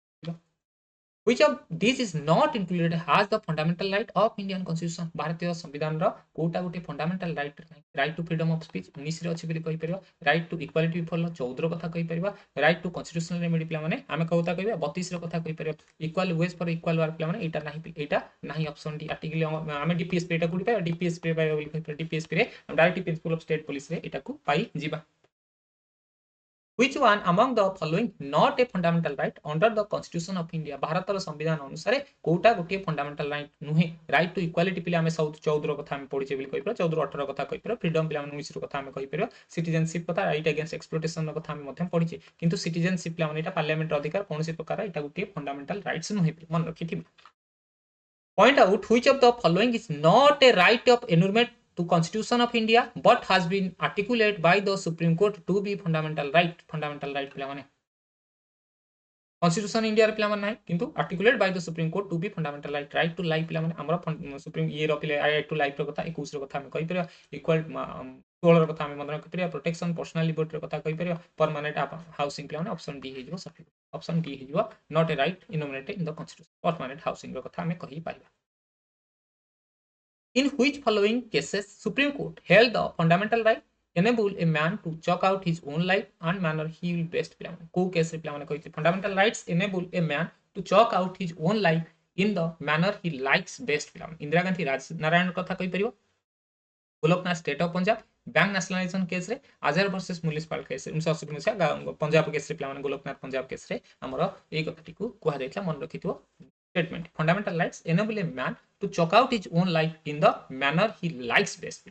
which of these is not included has the fundamental right of indian constitution भारतीय संविधान रो कोटा गुटे फंडामेंटल राइट नै right to freedom of speech 19 रे अछि बोली कहि परिबो right to equality before law 14 रो कथा कहि परिबो राइट टू कॉन्स्टिट्यूशनल रेमेडी पिला माने आमे कहता कहबे 32 रो कथा कहि परिबो equal wage for equal work पिला माने एटा नाही ऑप्शन डी आर्टिकल आमे डीपीएस पे एटा गुडी पाइ डीपीएस पे पाइ बोली कहि डीपीएस पे रे direct principle of state police रे एटा को पाइ जिबा which one among the following not a fundamental right under the constitution of india Bharat रो संविधान अनुसार कोटा गोटे फंडामेंटल राइट नुहे राइट टू इक्वालिटी पिला हमें 14 रो कथा हमें पढिचे बिल कहि पर 14 18 कथा कहि पर फ्रीडम पिला 19 रो कथा हमें कहि पर सिटीजनशिप कथा राइट अगेंस्ट एक्सप्लॉयटेशन रो कथा हमें मध्यम पढिचे किंतु सिटीजनशिप पिला माने एटा पार्लियामेंट अधिकार कोनसे प्रकार एटा गोटे फंडामेंटल राइट्स नुहे मन रखिथि point out which of the following is not a right of enumerated to constitution of india but has been articulated by the supreme court to be fundamental right पिला माने constitution india रे पिला माने नाही किंतु articulated by the supreme court to be fundamental right to life पिला माने हमर सुप्रीम ये रो पिले right to life रो कथा 21 रो कथा हम कहि परिया इक्वल 16 रो कथा हम मन कहि परिया प्रोटेक्शन पर्सनल लिबर्टी रो कथा कहि परिया परमानेंट हाउसिंग पिला माने ऑप्शन डी हे जो सफिक ऑप्शन डी हे जो not a right enumerated in the constitution permanent housing रो कथा हम कहि परिया in which following cases supreme court held the fundamental right enable a man to chalk out his own life and manner he will best पिला माने को case रे पिला माने कहि fundamental rights enable a man to chalk out his own life in the manner he likes best पिला माने इंदिरा गांधी राज नारायण कथा कहि परिबो Golaknath state of Punjab bank nationalisation case रे आजाद वर्सेस म्युनिसिपल केस 1980 मसिया पंजाब केस रे पिला माने गोलकनाथ पंजाब केस रे हमर एई कथाटी को कुहा जायतला मन रखिथिबो statement fundamental rights enable a man to chalk out his own life in the manner he likes best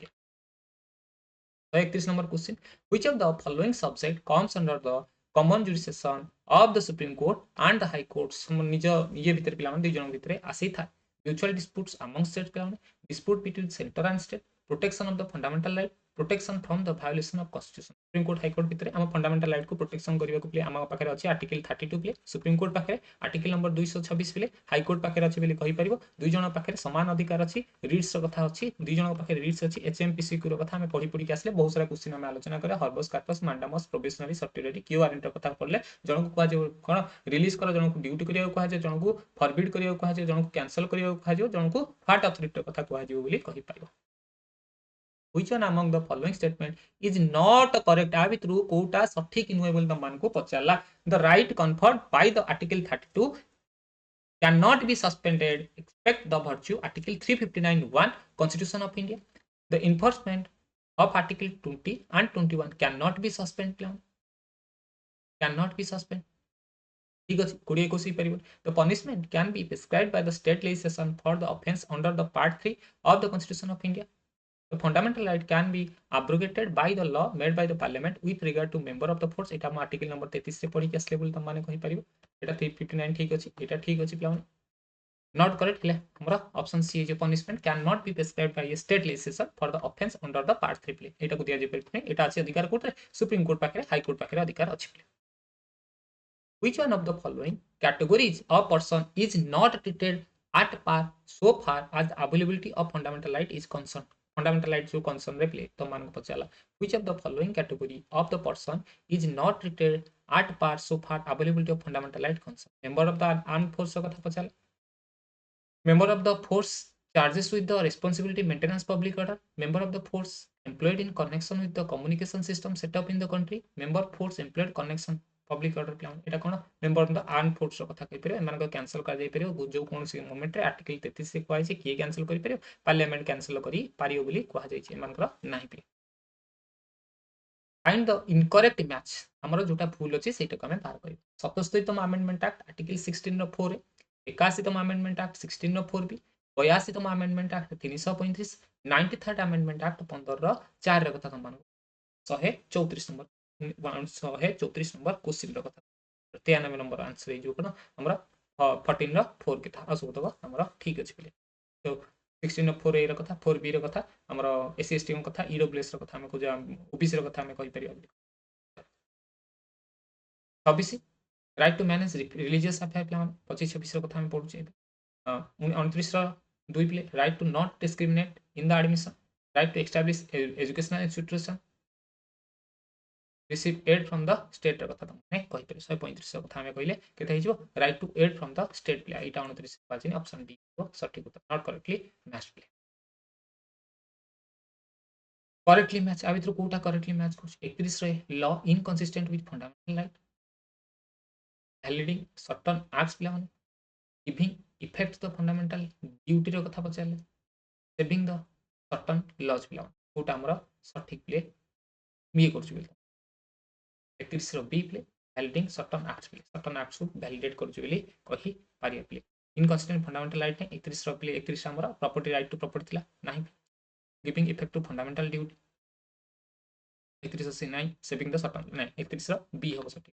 31 number question which of the following subject comes under the common jurisdiction of the supreme court and the high courts निज ये भीतर पिला माने दुई जन भीतर आसी था mutual disputes among states पिला माने dispute between center and state protection of the fundamental right protection from the violation of constitution supreme court high court भीतर हम fundamental right को protection करबा को प्ले हम पाखरे अछि article 32 प्ले supreme court पाखरे article number 226 play high court पाखरे अछि बेले कहि परिबो दुई जन पाखरे समान अधिकार अछि रीड्स रो कथा अछि दुई जन पाखरे रीड्स अछि एचएमपीसी को कथा हम पढि पढि के आसले बहुत सारा क्वेश्चन हम आलोचना करे habeas corpus mandamus probationary certificate quo warrant रो कथा पढले जन को कहा जे कोन रिलीज कर जन को ड्यूटी करिया को कहा जे जन को फॉरबिड करिया को कहा जे जन को कैंसिल करिया को कहा जे जन को फाट अथॉरिटी रो कथा कहा जे बोली कहि पाइबो which one among the following statement is not correct आ भितरु कोटा सठिक नुहे बोली तमान को पचारला the right conferred by the article 32 cannot be suspended except the virtue article 359(1) constitution of india the enforcement of Article 20 and 21 cannot be suspended. Cannot be suspended. ठीक ଅଛି 20 21 ହେଇପାରିବନି the punishment can be prescribed by the state legislation for the offence under the part 3 of the Constitution of India. The fundamental right can be abrogated by the law made by the parliament with regard to member of the force. एटा हम article number 33 रे पढ़ी के आसले बोली तम माने कहि परिबो एटा 359 ठीक अछि एटा ठीक अछि पिला नॉट करेक्ट ले हमरा option C J punishment can not be prescribed bye A state legislation for the offence under the part 3 play एटा को दिया जे परिबो एटा अछि अधिकार कोर्ट रे सुप्रीम कोर्ट पाखरे हाई कोर्ट पाखरे अधिकार अछि play which one of the following categories of person is not treated at par so far as the availability of fundamental right is concerned fundamental right जो concern रे play तो मान को पचाला which of the following category of the person is not treated at par so far availability of fundamental right concerned member of the armed force कथा पचाला member of the force charges with the responsibility maintenance public order member of the force employed in connection with the communication system set up in the country member force employed connection public order plan এটা কোন member of the armed force কথা কই পারে এମାନଙ୍କ cancel କରା ଯାଇପାରିବ जो कोनोसी moment रे आर्टिकल 33 रे कहै छै किए क्यान्सल करि परियो पार्लियामेंट क्यान्सल करि पारियो बोली कहै छै एମାନकर नाही पे फाइंड द इनकरेक्ट मैच हमर जोटा भूल अछि सेटा को हम बाहर करियो 77तम अमेंडमेंट एक्ट आर्टिकल 16 रो 4 81तम अमेंडमेंट एक्ट 16 रो 4 बी 82तम amendment act 335 93rd amendment act 15 रो 4 रे कथा तम 134 नंबर 134 नंबर क्वेश्चन रो कथा 93 नंबर आंसर जो कोन हमरा 14 रो 4 के था असु तो हमरा ठीक अछि पले तो 16 रो 4 ए रो कथा 4 बी रो कथा हमरा एससी एसटी को कथा ईडब्ल्यूएस रो कथा हम को ओबीसी रो कथा हम कहि परियो 26 right to manage religious affair प्लान 25 26 रो कथा हम पढु छै 29 रो 2 प्ले right to not discriminate in the admission right to establish educational institution receive aid from the state रो कथा तमने कहि परियो 135 रो कथा हम कहिले केते हिजो right to aid from the state प्ले एटा 29 बाजिन ऑप्शन डी को सटीक उत्तर नॉट करेक्टली मैच प्ले करेक्टली मैच आ भितर कोटा करेक्टली मैच कर 31 रे law inconsistent with fundamental right validating certain acts प्ले माने giving effect to the fundamental duty रो कथा पचाले saving the certain laws प्ले माने कोटा हमर सठिक प्ले मी करछु बिल 31 रो बी प्ले validating certain acts को validate करछु बिली कहि पारिया प्ले इनकंसिस्टेंट फंडामेंटल राइट 31 रो प्ले 31 हमर प्रॉपर्टी राइट टू प्रॉपर्टी थिला नाही giving effect to fundamental duty 31 से नहीं सेविंग द certain नहीं 31 रो बी हो सठी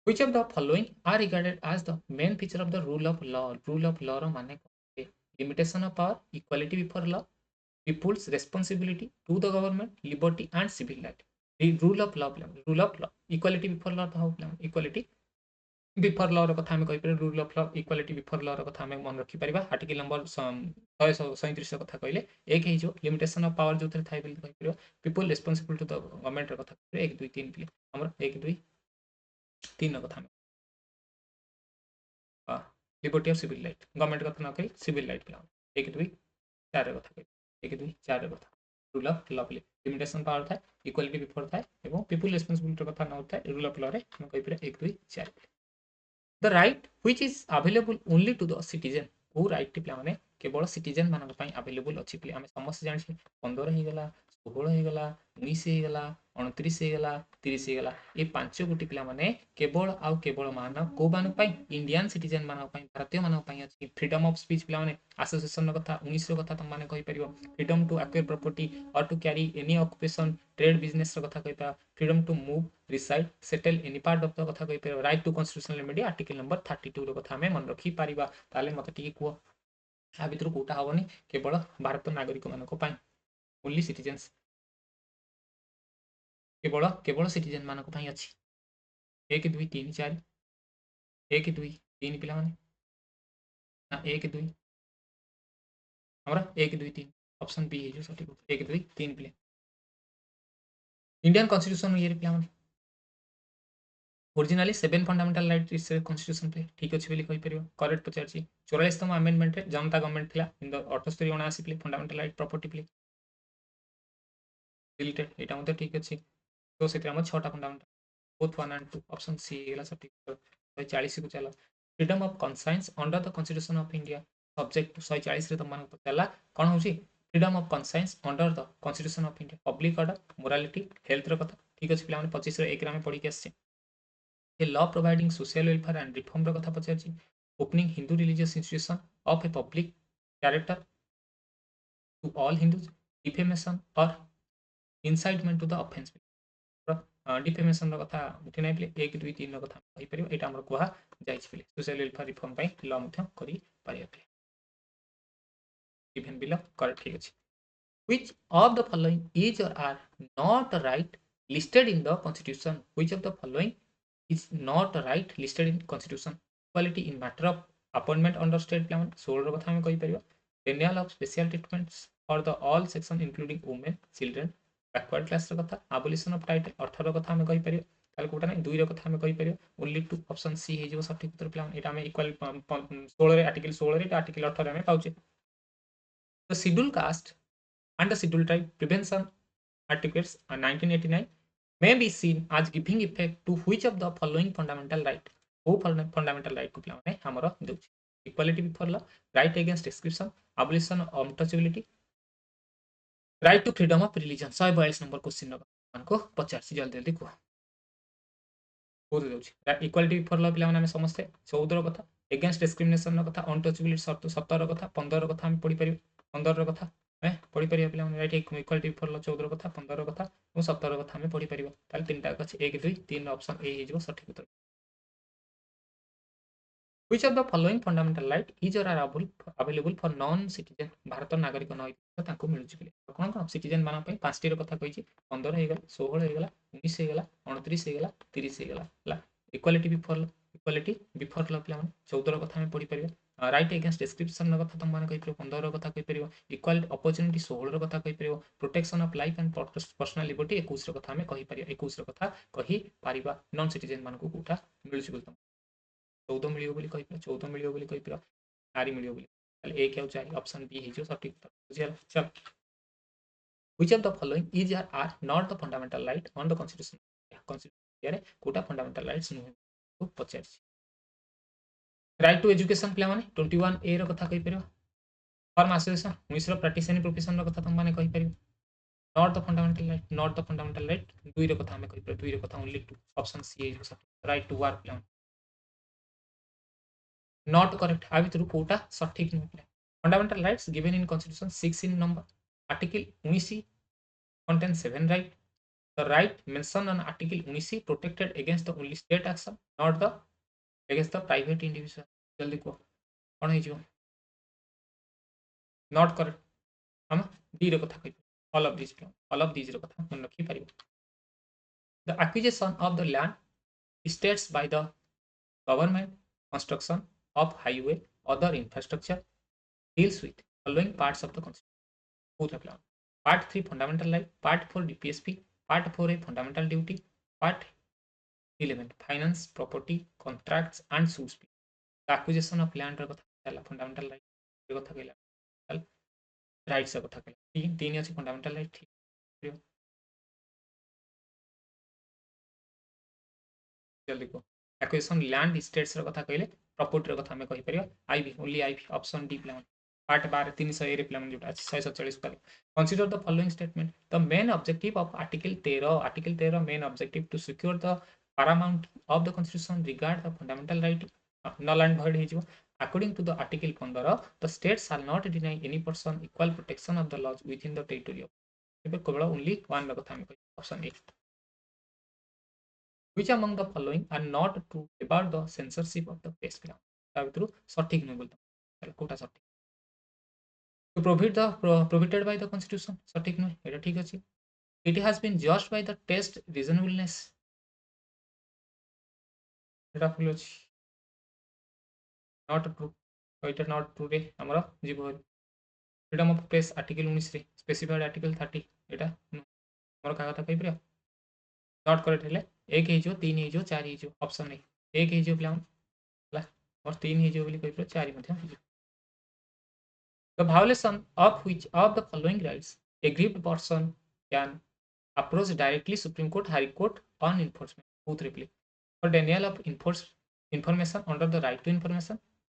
which of the following are regarded as the main feature of the rule of law रो माने limitation of power equality before law people's responsibility to the government liberty and civil right the rule of law equality before law तो हो equality before law रो कथा हम कहि पर rule of law equality before law रो कथा हम मन रखि परिबा आर्टिकल नंबर 137 रो कथा कहिले एक हे जो लिमिटेशन ऑफ पावर जो थाइ बोली कहि परिबा people responsible to the government रो कथा 1 2 3 प्ले हमर 1 2 3 रो कथा liberty of civil right government कथा न कहि सिविल राइट प्लान 1 2 4 रो कथा कहि 1 2 4 रो कथा rule of law play limitation power था इक्वालिटी बिफोर था एवं पीपल रिस्पांसिबिलिटी रो कथा न होता है रूल ऑफ लॉ रे हम कहि पर 1 2 4 the right which is available only to the citizen वो राइट टी माने केवल सिटीजन मानक पई अवेलेबल अछि प्ले हम समस्त जानि छी 15 हे गला 16 हे गला 19 हे गला 29 हे गला 30 हे गला ए पांच गोटी पिला माने केवल मानक को मानक पई इंडियन सिटीजन मानक पई भारतीय मानक पई अछि फ्रीडम ऑफ स्पीच पिला माने एसोसिएशन रो कथा 19 रो कथा तुम माने कहि परिबो फ्रीडम टू एक्वायर प्रॉपर्टी और to carry any occupation trade business रो कथा कहिपा freedom to move reside settle any part of the कथा कहि पर right to constitutional remedy article number 32 रो कथा हमें मन रखि पारिबा ताले मते टिके को आ भितर कोटा हबनी केवल भारत नागरिक मानको पई ओनली सिटीजन्स केवल सिटीजन मानको पई अछि 1 2 3 4 1 2 3 पिला माने ना 1 2 हमरा 1 2 3 ऑप्शन बी है जो सटीक 1 2 3 प्ले इंडियन कॉन्स्टिट्यूशन ये पिला माने ओरिजिनली 7 फंडामेंटल राइट इस कॉन्स्टिट्यूशन पे ठीक अछि बोली कहि परियो करेक्ट पचार छी 44तम अमेंडमेंट रे जनता गवर्नमेंट थिला इन द 78 79 प्ले फंडामेंटल राइट प्रॉपर्टी प्ले डिलीटेड एटा मते ठीक अछि तो सेते हम 6टा fundamental both 1 and 2 option C गेला सटीक 140 को चला freedom of conscience under the constitution of India subject 140 रे त मान पचाला कोन होची freedom of conscience under the constitution of India, public order, morality, health कथा ठीक अच्छे पे 25 1 आम पढ़ी आसे law providing social welfare and reform कथा पचार opening Hindu religious institution of a public character to all Hindus, defamation और incitement to the offence defamation कथा उठी ना पे 1 2 3 कथा कहीपर यहाँ आम कह जाए सोशल वेलफेयर रिफॉर्म लॉ कर given below correct ठीक अच्छे which of the following is or are not right listed in the constitution, which of the following is not right listed in constitution, equality in matter of appointment under state plan 16 कथा हम कहि परिबा, denial of special treatments for the all section including women children backward class कथा, abolition of title 18 कथा हम कहि परिबा ताले कोटा नै 2 रो कथा हम कहि परिबा only टू ऑप्शन सी हे जो सठिक उत्तर प्लान एटा हम इक्वल 16 रे आर्टिकल 16 रे आर्टिकल 18 रे हम पाउचे the scheduled caste and the scheduled tribe prevention articles 1989 may be seen as giving effect to which of the following fundamental right, वो fundamental right को पिलाने हमरो दोछि equality before law, right against exclusion, abolition of untouchability, right to freedom of religion 142 number question को पचार जल्दी जल्दी कह equality before law पे समस्ते 14 कथा एगेन्स्ट डिस्क्रिमिनेशन कथा अनटचेबिलिटी 17 कथा 15 कथा हम पढ़ी पार 15 कथा पढ़ी पार पे राइट इक्वालिटी बिफोर लॉ 14 कथा 15 कथा और 17 कथा हम पढ़ी पार तीन टाक अच्छे 1 2 3 ऑप्शन ए हो सठिक उत्तर which of the following fundamental right is or are available for non citizen Bharat नागरिक नैतिक ताको मिलुछि बोली कोन कोन सिटीजन माना पे पांचटी रो कथा कहिछि 15 हे गेला 16 हे गेला 19 हे गेला 29 हे गेला 30 हे गेला ला इक्वालिटी बिफोर लॉ प्लान 14 रो कथा हम पढ़ी परिबा राइट अगेंस्ट डिस्क्रिप्शन रो कथा तुम माने कहि 15 रो कथा कहि परिबा इक्वल अपॉर्चुनिटी 16 रो कथा कहि परिबा protection of life and personal liberty 21 रो कथा हम कहि परिबा 21 रो कथा कहि परिबा नॉन सिटीजन मान को कोठा मिलुछि बोली 14 मिलियो बोली कहि 14 मिलियो बोली कहि 4 मिलियो बोली ताले 1 और 4 ऑप्शन बी हे जो सटीक उत्तर बुझिया चल which of the following is or are not the fundamental right on the constitution रे कोटा फंडामेंटल राइट्स नु को पचार राइट टू एजुकेशन प्ले माने 21 ए रो कथा कहि परियो फॉर्म एसोसिएशन 19 रो प्रैक्टिस प्रोफेशन रो कथा तुम माने कहि परियो नॉट द फंडामेंटल राइट 2 रो कथा हमें कहि परियो 2 रो कथा ओनली 2 ऑप्शन सी हे जो right to work play not correct आ भितर कोटा सठिक नुहे fundamental rights given in constitution 6 in number article 19 contains 7 right, the right mentioned on article 19 protected against the only state action not the against the private individual जल्दी को कौन है जो not correct हम डी रो कथा कहि all of these रो कथा मन रखी परिबो the acquisition of the land states by the government construction of highway other infrastructure deals with following parts of the constitution part 3 fundamental right, part 4 dpsp, part 4 a fundamental duty, part 11 finance property contracts and suits the acquisition of land कथा fundamental right कथा कहला rights कथा कहला तीन तीन अछि fundamental right ठीक जल्दी को एक्विजिशन लैंड स्टेट्स रो कथा कहले प्रॉपर्टी रो कथा हम कहि परियो IV only IV option D plan part 12 300 A रे प्लान जोटा 647 पर consider the following statement the main objective of article 13 main objective to secure the paramount of the constitution regard the fundamental right null and void ହେଇଯିବ according to the article 15 the states shall not deny any person equal protection of the laws within the territory of ଏବେ କେବଳ only one row कथा हम कहि option A which among the following are not true about the censorship of the press ground ता भितरु सठिक नै बोलता ताले कोटा सठिक to prohibited by the constitution सठिक नै एटा ठीक अछि it has been judged by the test reasonableness Etah full अछि not true तो एटा not true रे हमरा जीव freedom of press article 19 रे specified article 30 एटा हमरा का कथा कहि परिया नॉट करेक्ट हेले 1 हे जो 3 हे जो 4 हे जो ऑप्शन नहीं 1 हे जो प्लान ला और 3 हे जो बोली कहि 4 मध्ये हे the violation of which of the following rights aggrieved person can approach directly supreme court high court on enforcement both reply for denial of information under the right to information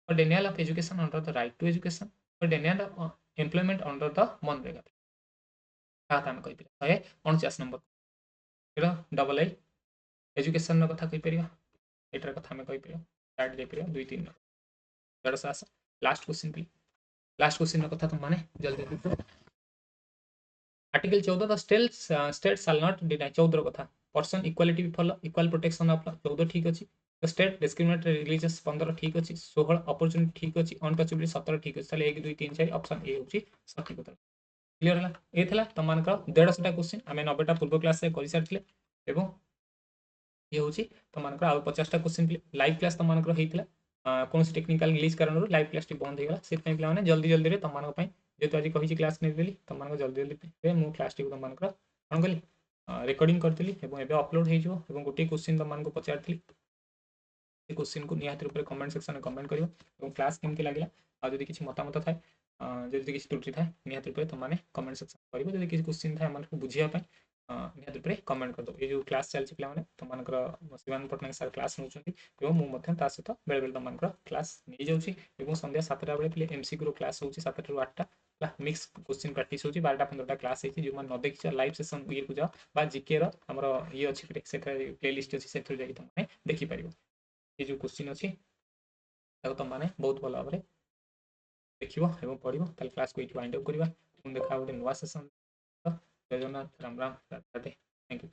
for denial of education under the right to education for denial of employment under the MNREGA आम कहीपर 149 number double I education कथा कहीपर एटार कथा आम कहीपर start देपर 2-3 number जड़स आस last question please last question कथा तुम मैंने जल्दी article 14 the state shall not deny 14 कथा पर्सन इक्वालिटी भी फॉलो इक्वल प्रोटेक्शन ऑफ 14 ठीक अछि द स्टेट डिस्क्रिमिनेट रिलीजियस 15 ठीक अछि 16 अपॉर्चुनिटी ठीक अछि अनटचेबिलिटी 17 ठीक अछि ताले 1 2 3 4 ऑप्शन ए होची सठिक उत्तर क्लियर है ये थिला तुम मानकर 150 क्वेश्चन आम 90टा पूर्व क्लास रे करि सारथिले एवं ये होची तुम मानकर आ 50टा क्वेश्चन लाइव क्लास तुम मानकर हेतिला कौन टेक्निकल ग्लिच कारण लाइव क्लास टी बंद हो गला से पे जल्दी जल्दी तुम मान जेहतु आज कही क्लास नहीं तुम मान जल्दी जल्दी मुझे क्लास टी तुम मानकर कौन कली रेकर्डिंग करी अपलोड हो गोटे क्वेश्चन तुम मान पचारि क्वेश्चन को निहत रूप कमेंट सेक्शन में कमेंट कर क्लास केमती लगे आदि किसी मतामत थाए जदि किसी त्रुटि थाए निहत रूप तुमने कमेंट सेक्शन कर जब किसी क्वेश्चन थाए आम बुझापी निहत रूप कमेंट करदे ये जो क्लास चलती पे तुम शिवानंद पट्टनायक सर क्लास नौ मुझे सहित बेले बेले तुम क्लास नहीं जाऊँगी संध्या 7टा बेले एमसीक्यू क्लास हो 7 ରୁ 8टा मिक्स क्वेश्चन प्रैक्टिस हो 12टा 15टा क्लास है जो न देख लाइव सेशन ये को जाओ जीके रमर ये अच्छे प्ले लिस्ट अच्छी से तुमने देखिपर ये जो क्वेश्चन अच्छी तुम मैंने बहुत भल भाव देख पढ़ो क्लास को ये वाइंड अप करवा देखा गोटे नुआ सेसन जय जगन्नाथ राम राम राधे राधे थैंक यू।